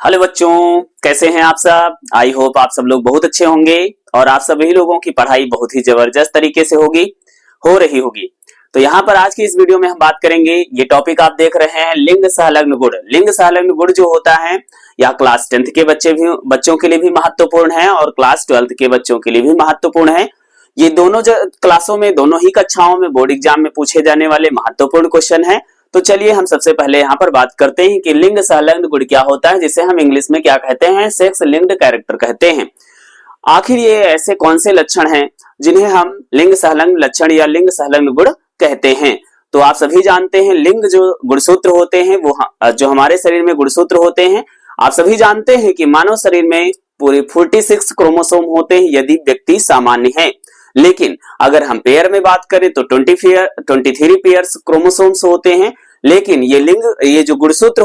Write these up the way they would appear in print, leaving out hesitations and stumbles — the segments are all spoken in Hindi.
हेलो बच्चों, कैसे हैं आप सब। आई होप आप सब लोग बहुत अच्छे होंगे और आप सभी लोगों की पढ़ाई बहुत ही जबरदस्त तरीके से हो रही होगी। तो यहाँ पर आज की इस वीडियो में हम बात करेंगे, ये टॉपिक आप देख रहे हैं लिंग सहलग्न गुण। लिंग सहलग्न गुण जो होता है यह क्लास 10th के बच्चों के लिए भी महत्वपूर्ण है और क्लास 12th के बच्चों के लिए भी महत्वपूर्ण है। ये दोनों क्लासों में, दोनों ही कक्षाओं में बोर्ड एग्जाम में पूछे जाने वाले महत्वपूर्ण क्वेश्चन है। तो चलिए हम सबसे पहले यहाँ पर बात करते हैं कि लिंग सहलग्न गुण क्या होता है, जिसे हम इंग्लिश में क्या कहते हैं, सेक्स लिंक्ड कैरेक्टर कहते हैं। आखिर ये ऐसे कौन से लक्षण हैं जिन्हें हम लिंग सहलग्न लक्षण या लिंग सहलग्न गुण कहते हैं। तो आप सभी जानते हैं लिंग जो गुणसूत्र होते हैं वो जो हमारे शरीर में गुणसूत्र होते हैं, आप सभी जानते हैं कि मानव शरीर में पूरे 46 क्रोमोसोम होते हैं यदि व्यक्ति सामान्य है। लेकिन अगर हम पेयर में बात करें तो 23 पेयर्स क्रोमोसोम्स होते हैं। लेकिन ये जो गुणसूत्र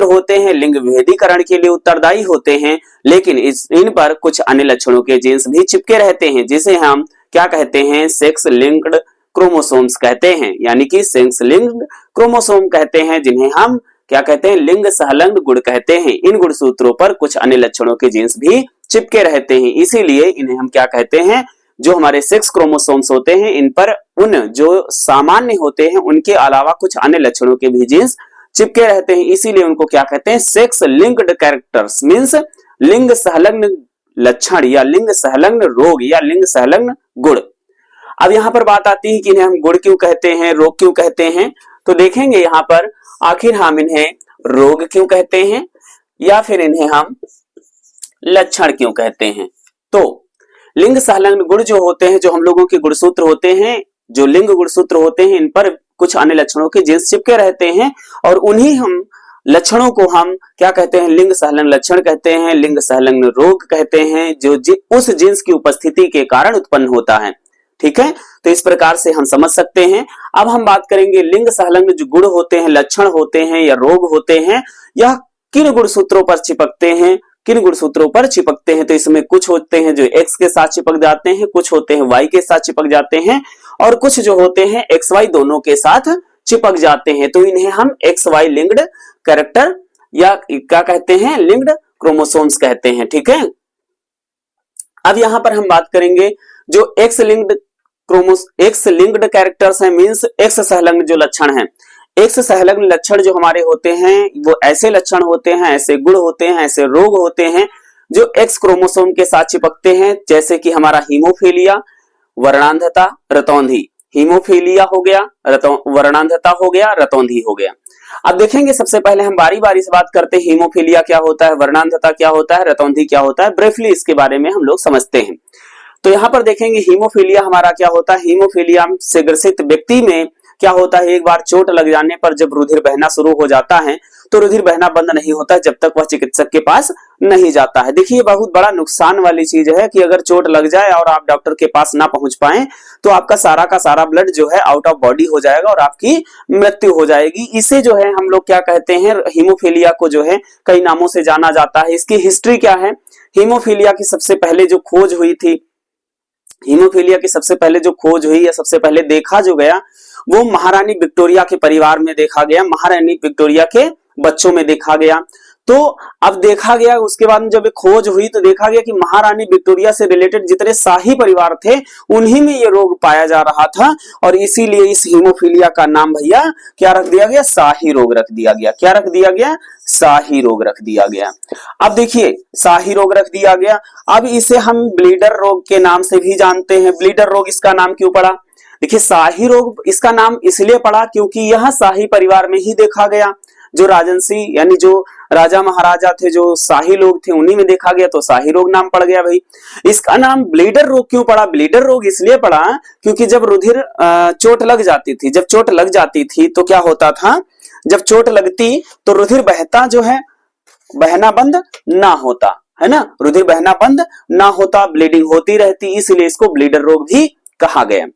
होते हैं लिंग विभेदीकरण के लिए उत्तरदायी होते हैं। लेकिन इन पर कुछ अन्य लक्षणों के जीन्स भी चिपके रहते हैं, जिसे हम क्या कहते हैं, सेक्स लिंक्ड क्रोमोसोम्स कहते हैं, यानी कि सेक्स लिंक्ड क्रोमोसोम कहते हैं, जिन्हें हम क्या कहते हैं, लिंग सहलग्न गुण कहते हैं। इन गुणसूत्रों पर कुछ अन्य लक्षणों के जीन्स भी चिपके रहते हैं, इसीलिए इन्हें हम क्या कहते हैं, जो हमारे सेक्स क्रोमोसोम्स होते हैं इन पर उन जो सामान्य होते हैं उनके अलावा कुछ अन्य लक्षणों के भी जीन्स चिपके रहते हैं, इसीलिए उनको क्या कहते हैं, सेक्स लिंक्ड कैरेक्टर्स मींस लिंग सहलग्न लक्षण या लिंग सहलग्न रोग या लिंग सहलग्न गुण। अब यहाँ पर बात आती है कि इन्हें हम गुण क्यों कहते हैं, रोग क्यों कहते हैं। तो देखेंगे यहाँ पर आखिर हम इन्हें रोग क्यों कहते हैं या फिर इन्हें हम लक्षण क्यों कहते हैं। तो लिंग सहलग्न गुण जो होते हैं, जो हम लोगों के गुणसूत्र होते हैं, जो लिंग गुणसूत्र होते हैं, इन पर कुछ अन्य लक्षणों के जीन्स चिपके रहते हैं और उन्हीं हम लक्षणों को हम क्या कहते हैं, लिंग सहलग्न लक्षण कहते हैं, लिंग सहलग्न रोग कहते हैं, जो उस जीन्स की उपस्थिति के कारण उत्पन्न होता है। ठीक है, तो इस प्रकार से हम समझ सकते हैं। अब हम बात करेंगे लिंग सहलग्न जो गुण होते हैं, लक्षण होते हैं या रोग होते हैं, यह किन गुणसूत्रों पर चिपकते हैं, किन गुणसूत्रों पर चिपकते हैं। तो इसमें कुछ होते हैं जो एक्स के साथ चिपक जाते हैं, कुछ होते हैं वाई के साथ चिपक जाते हैं और कुछ जो होते हैं एक्स वाई दोनों के साथ चिपक जाते हैं। तो इन्हें हम एक्स वाई लिंक्ड कैरेक्टर या क्या कहते हैं, लिंक्ड क्रोमोसोम्स कहते हैं। ठीक है, अब यहां पर हम बात करेंगे जो एक्स लिंक्ड कैरेक्टर्स हैं, मींस एक्स सहलग्न जो लक्षण हैं। एक्स सहलग्न लक्षण जो हमारे होते हैं वो ऐसे लक्षण होते हैं, ऐसे गुण होते हैं, ऐसे रोग होते हैं जो एक्स क्रोमोसोम के साथ चिपकते हैं, जैसे कि हमारा हीमोफीलिया, वर्णांधता, रतौंधी। हीमोफीलिया हो गया, वर्णांधता हो गया, रतौंधी हो गया। अब देखेंगे सबसे पहले हम बारी बारी से बात करते हैं, हीमोफीलिया क्या होता है, वर्णांधता क्या होता है, रतौंधी क्या होता है, ब्रीफली इसके बारे में हम लोग समझते हैं। तो यहां पर देखेंगे हीमोफीलिया हमारा क्या होता है, हीमोफीलिया से ग्रसित व्यक्ति में क्या होता है, एक बार चोट लग जाने पर जब रुधिर बहना शुरू हो जाता है तो रुधिर बहना बंद नहीं होता जब तक वह चिकित्सक के पास नहीं जाता है। देखिए बहुत बड़ा नुकसान वाली चीज है कि अगर चोट लग जाए और आप डॉक्टर के पास ना पहुंच पाए तो आपका सारा का सारा ब्लड जो है आउट ऑफ बॉडी हो जाएगा और आपकी मृत्यु हो जाएगी। इसे जो है हम लोग क्या कहते हैं, हीमोफीलिया को जो है कई नामों से जाना जाता है। इसकी हिस्ट्री क्या है, हीमोफीलिया की सबसे पहले जो खोज हुई थी, हीमोफीलिया की सबसे पहले जो खोज हुई या सबसे पहले देखा जो गया वो महारानी विक्टोरिया के परिवार में देखा गया, महारानी विक्टोरिया के बच्चों में देखा गया। तो अब देखा गया, उसके बाद जब खोज हुई तो देखा गया कि महारानी विक्टोरिया से रिलेटेड जितने शाही परिवार थे उन्हीं में ये रोग पाया जा रहा था और इसीलिए इस हीमोफीलिया का नाम भैया क्या रख दिया गया, शाही रोग रख दिया गया। क्या रख दिया गया, शाही रोग रख दिया गया। अब देखिए शाही रोग रख दिया गया। अब इसे हम ब्लीडर रोग के नाम से भी जानते हैं। ब्लीडर रोग इसका नाम क्यों पड़ा, देखिए शाही रोग इसका नाम इसलिए पड़ा क्योंकि यह शाही परिवार में ही देखा गया। जो राजंसी यानी जो राजा महाराजा थे, जो शाही लोग थे, उन्हीं में देखा गया तो शाही रोग नाम पड़ गया भाई। इसका नाम ब्लीडर रोग क्यों पड़ा, ब्लीडर रोग इसलिए पड़ा क्योंकि जब रुधिर चोट लग जाती थी, जब चोट लग जाती थी तो क्या होता था, जब चोट लगती तो रुधिर बहता जो है बहना बंद ना होता है ना, रुधिर बहना बंद ना होता, ब्लीडिंग होती रहती, इसलिए इसको ब्लीडर रोग भी कहा गया।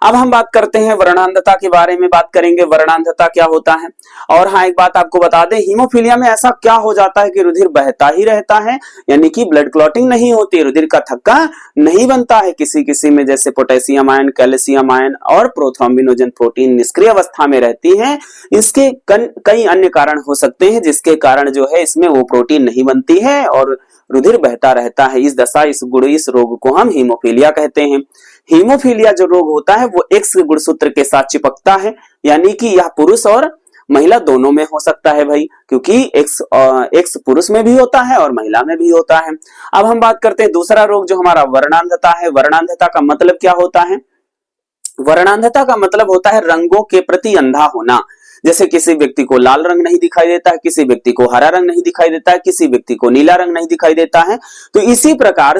अब हम बात करते हैं वर्णांधता के बारे में, बात करेंगे वर्णांधता क्या होता है। और हाँ, एक बात आपको बता दें, हीमोफीलिया में ऐसा क्या हो जाता है कि रुधिर बहता ही रहता है, यानी कि ब्लड क्लॉटिंग नहीं होती, रुधिर का थक्का नहीं बनता है। किसी किसी में जैसे पोटेशियम आयन, कैल्शियम आयन और प्रोथ्रोम्बिनोजन प्रोटीन निष्क्रिय अवस्था में रहती है। इसके कई अन्य कारण हो सकते हैं जिसके कारण जो है इसमें वो प्रोटीन नहीं बनती है और रुधिर बहता रहता है। इस दशा, इस रोग को हम हीमोफीलिया कहते हैं। हीमोफीलिया जो रोग होता है वो एक्स गुणसूत्र के साथ चिपकता है, यानी कि यह पुरुष और महिला दोनों में हो सकता है भाई, क्योंकि एक्स पुरुष में भी होता है और महिला में भी होता है। अब हम बात करते हैं दूसरा रोग जो हमारा वर्णांधता है। वर्णांधता का मतलब क्या होता है? वर्णांधता का मतलब होता है रंगों के प्रति अंधा होना। जैसे किसी व्यक्ति को लाल रंग नहीं दिखाई देता है, किसी व्यक्ति को हरा रंग नहीं दिखाई देता है, किसी व्यक्ति को नीला रंग नहीं दिखाई देता है। तो इसी प्रकार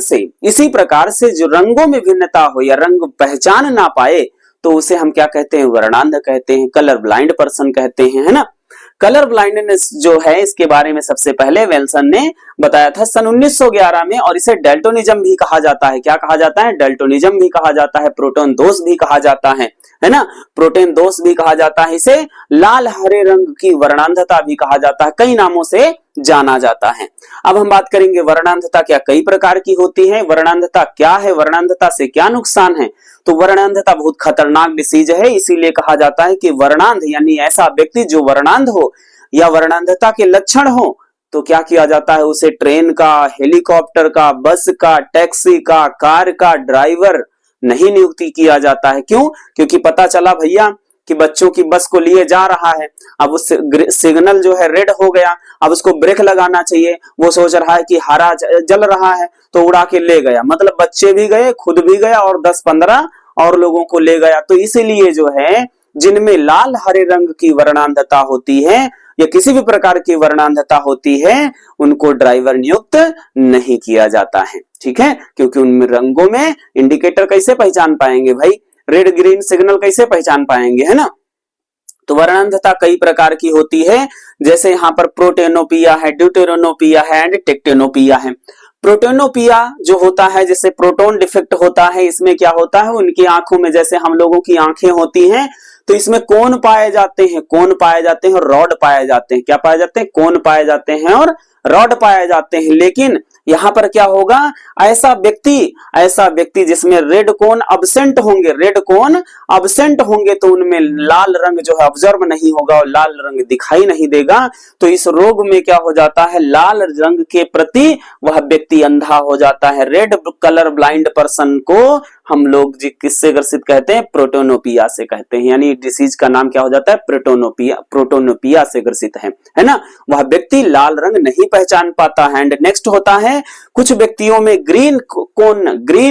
से जो रंगों में भिन्नता हो या रंग पहचान ना पाए तो उसे हम क्या कहते हैं? वर्णांध कहते हैं, कलर ब्लाइंड पर्सन कहते हैं, है ना। कलर ब्लाइंडनेस जो है इसके बारे में सबसे पहले वेल्सन ने बताया था सन 1911 में, और इसे डेल्टोनिज्म भी कहा जाता है। क्या कहा जाता है? डेल्टोनिज्म भी कहा जाता है, प्रोटोन दोष भी कहा जाता है ना, प्रोटीन दोष भी कहा जाता है। इसे लाल हरे रंग की वर्णांधता भी कहा जाता है, कई नामों से जाना जाता है। अब हम बात करेंगे वर्णांधता क्या कई प्रकार की होती है, वर्णांधता क्या है, वर्णांधता से क्या नुकसान है। तो वर्णांधता बहुत खतरनाक डिसीज है, इसीलिए कहा जाता है कि वर्णांध यानी ऐसा व्यक्ति जो वर्णांध हो या वर्णांधता के लक्षण हो तो क्या किया जाता है? उसे ट्रेन का, हेलीकॉप्टर का, बस का, टैक्सी का, कार का ड्राइवर नहीं नियुक्ति किया जाता है। क्यों? क्योंकि पता चला भैया कि बच्चों की बस को लिए जा रहा है, अब उस सिग्नल जो है रेड हो गया, अब उसको ब्रेक लगाना चाहिए, वो सोच रहा है कि हरा जल रहा है तो उड़ा के ले गया, मतलब बच्चे भी गए, खुद भी गया और 10-15 और लोगों को ले गया। तो इसीलिए जो है जिनमें लाल हरे रंग की वर्णांधता होती है या किसी भी प्रकार की वर्णांधता होती है उनको ड्राइवर नियुक्त नहीं किया जाता है, ठीक है, क्योंकि उन रंगों में इंडिकेटर कैसे पहचान पाएंगे भाई, रेड ग्रीन सिग्नल कैसे पहचान पाएंगे, है ना। तो वर्णांधता कई प्रकार की होती है, जैसे यहाँ पर प्रोटेनोपिया है, ड्यूटेरोनोपिया है एंड टेक्टेनोपिया है। प्रोटेनोपिया जो होता है जैसे प्रोटोन डिफेक्ट होता है, इसमें क्या होता है उनकी आंखों में, जैसे हम लोगों की आंखें होती हैं तो इसमें कोन पाए जाते हैं, कोन पाए जाते हैं और रॉड पाए जाते हैं। क्या पाए जाते हैं? कोन पाए जाते हैं और रॉड पाए जाते हैं। लेकिन यहां पर क्या होगा, ऐसा व्यक्ति जिसमें रेड कोन अब्सेंट होंगे, रेड कोन अब्सेंट होंगे तो उनमें लाल रंग जो है ऑब्जर्व नहीं होगा और लाल रंग दिखाई नहीं देगा। तो इस रोग में क्या हो जाता है, लाल रंग के प्रति वह व्यक्ति अंधा हो जाता है। रेड कलर ब्लाइंड पर्सन को हम लोग किससे ग्रसित कहते हैं? प्रोटोनोपिया से कहते हैं, यानी डिसीज का नाम क्या हो जाता है? प्रोटोनोपिया से ग्रसित है ना। वह व्यक्ति लाल रंग नहीं पहचान पाता है। एंड नेक्स्ट होता है कुछ व्यक्तियों में ग्रीन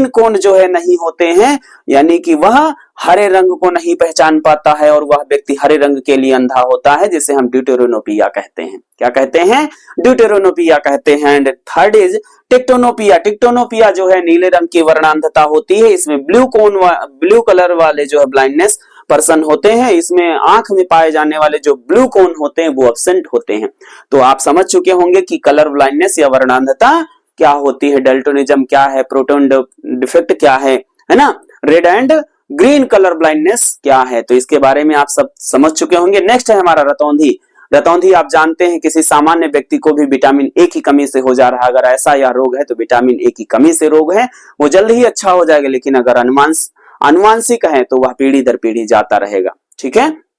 कोन जो है नहीं होते हैं, यानी कि वह हरे रंग को नहीं पहचान पाता है और वह व्यक्ति हरे रंग के लिए अंधा होता है, जिसे हम ड्यूटेरोनोपिया कहते हैं। क्या कहते हैं? ड्यूटेरोनोपिया कहते हैं। And third is tritanopia. Tritanopia जो है नीले रंग की वर्णांधता होती है, इसमें ब्लू कलर वाले जो है ब्लाइंडनेस पर्सन होते हैं, इसमें आंख में पाए जाने वाले जो ब्लू कोन होते हैं वो एब्सेंट होते हैं। तो आप समझ चुके होंगे कि कलर ब्लाइंडनेस या वर्णांधता क्या होती है, डेल्टोनिज्म क्या है, प्रोटोन डिफेक्ट क्या है ना, red and green colour blindness क्या है। तो इसके बारे में आप सब समझ चुके होंगे। नेक्स्ट है हमारा रतौंधी। रतौंधी आप जानते हैं किसी सामान्य व्यक्ति को भी विटामिन ए की कमी से हो जा रहा है। अगर ऐसा यह रोग है तो विटामिन ए की कमी से रोग है, वो जल्द ही अच्छा हो जाएगा, लेकिन अगर अनुवांशिक है तो वह पीढ़ी दर पीढ़ी जाता रहेगा, ठीक है।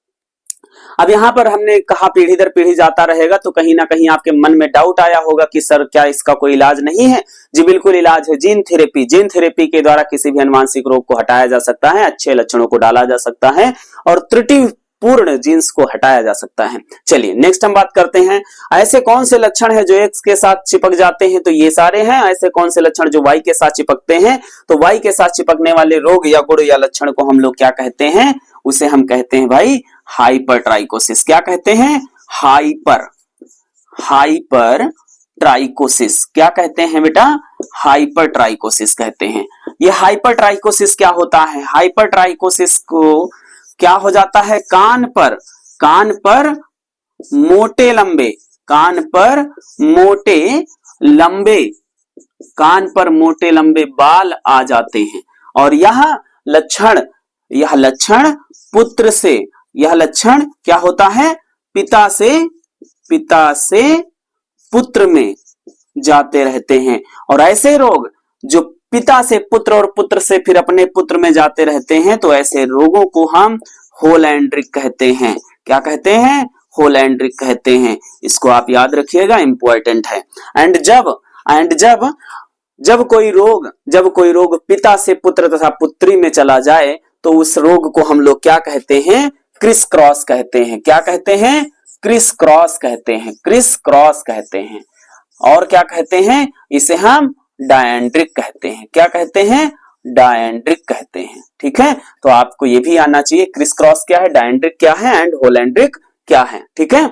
अब यहाँ पर हमने कहा पीढ़ी दर पीढ़ी जाता रहेगा, तो कहीं ना कहीं आपके मन में डाउट आया होगा कि सर क्या इसका कोई इलाज नहीं है? जी बिल्कुल इलाज है, जीन थेरेपी। जीन थेरेपी के द्वारा किसी भी अनुवांशिक रोग को हटाया जा सकता है, अच्छे लक्षणों को डाला जा सकता है और त्रुटि पूर्ण जीन्स को हटाया जा सकता है। चलिए नेक्स्ट हम बात करते हैं, ऐसे कौन से लक्षण है जो एक्स के साथ चिपक जाते हैं? तो ये सारे हैं। ऐसे कौन से लक्षण जो वाई के साथ चिपकते हैं? तो वाई के साथ चिपकने वाले रोग या गुण या लक्षण को हम लोग क्या कहते हैं? उसे हम कहते हैं भाई हाइपरट्राइकोसिस। क्या कहते हैं? हाइपरट्राइकोसिस। क्या कहते हैं बेटा? हाइपरट्राइकोसिस कहते हैं। ये हाइपरट्राइकोसिस क्या होता है? हाइपरट्राइकोसिस को क्या हो जाता है, कान पर मोटे लंबे बाल आ जाते हैं और यह लक्षण यह लक्षण पुत्र से, यह लक्षण क्या होता है, पिता से पुत्र में जाते रहते हैं। और ऐसे रोग जो पिता से पुत्र और पुत्र से फिर अपने पुत्र में जाते रहते हैं, तो ऐसे रोगों को हम होलैंड्रिक कहते हैं। क्या कहते हैं, होलैंड्रिक कहते हैं। इसको आप याद रखिएगा, इंपॉर्टेंट है। एंड जब कोई रोग पिता से पुत्र तथा पुत्री में चला जाए, तो उस रोग को हम लोग क्या कहते हैं, क्रिस क्रॉस कहते हैं। क्या कहते हैं, क्रिस क्रॉस कहते हैं, क्रिस क्रॉस कहते हैं। और क्या कहते हैं, इसे हम डायेंड्रिक कहते हैं। क्या कहते हैं, डायेंड्रिक कहते हैं। ठीक है, तो आपको ये भी आना चाहिए, क्रिस क्रॉस क्या है, डायेंड्रिक क्या है एंड होलैंड्रिक क्या है। ठीक है,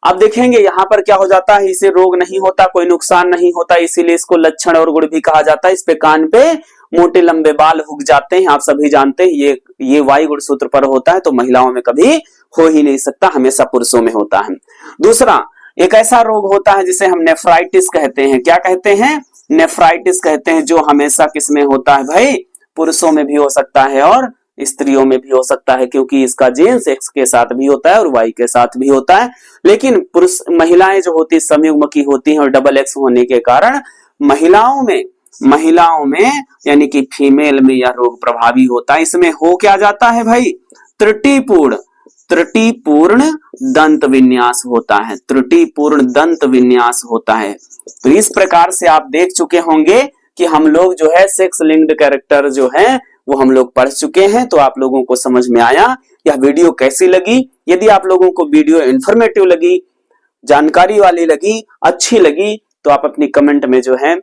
अब देखेंगे यहां पर क्या हो जाता है, इसे रोग नहीं होता, कोई नुकसान नहीं होता, इसीलिए इसको लक्षण और गुण भी कहा जाता है। इस पे कान पे मोटे लंबे बाल उग जाते हैं, आप सभी जानते हैं। ये वाई गुणसूत्र पर होता है, तो महिलाओं में कभी हो ही नहीं सकता, हमेशा पुरुषों में होता है। दूसरा, एक ऐसा रोग होता है जिसे हम नेफ्राइटिस कहते हैं। क्या कहते हैं, नेफ्राइटिस कहते हैं, जो हमेशा किसमें होता है भाई, पुरुषों में भी हो सकता है और स्त्रियों में भी हो सकता है, क्योंकि इसका जीन्स एक्स के साथ भी होता है और वाई के साथ भी होता है। लेकिन पुरुष महिलाएं जो होती है संयुग्मकी होती हैं, और डबल एक्स होने के कारण महिलाओं में यानी कि फीमेल में यह रोग प्रभावी होता है। इसमें हो क्या जाता है भाई, त्रुटिपूर्ण दंत विन्यास होता है, त्रुटिपूर्ण दंत विन्यास होता है। तो इस प्रकार से आप देख चुके होंगे कि हम लोग जो है सेक्स लिंक्ड कैरेक्टर जो है वो हम लोग पढ़ चुके हैं। तो आप लोगों को समझ में आया। यह वीडियो कैसी लगी, यदि आप लोगों को वीडियो इंफॉर्मेटिव लगी, जानकारी वाली लगी, अच्छी लगी, तो आप अपनी कमेंट में जो है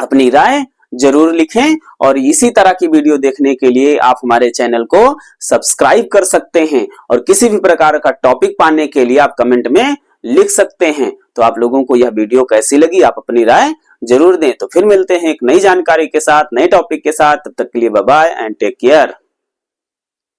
अपनी राय जरूर लिखें। और इसी तरह की वीडियो देखने के लिए आप हमारे चैनल को सब्सक्राइब कर सकते हैं, और किसी भी प्रकार का टॉपिक पाने के लिए आप कमेंट में लिख सकते हैं। तो आप लोगों को यह वीडियो कैसी लगी, आप अपनी राय जरूर दें। तो फिर मिलते हैं एक नई जानकारी के साथ, नए टॉपिक के साथ। तब तक के लिए bye bye and take care.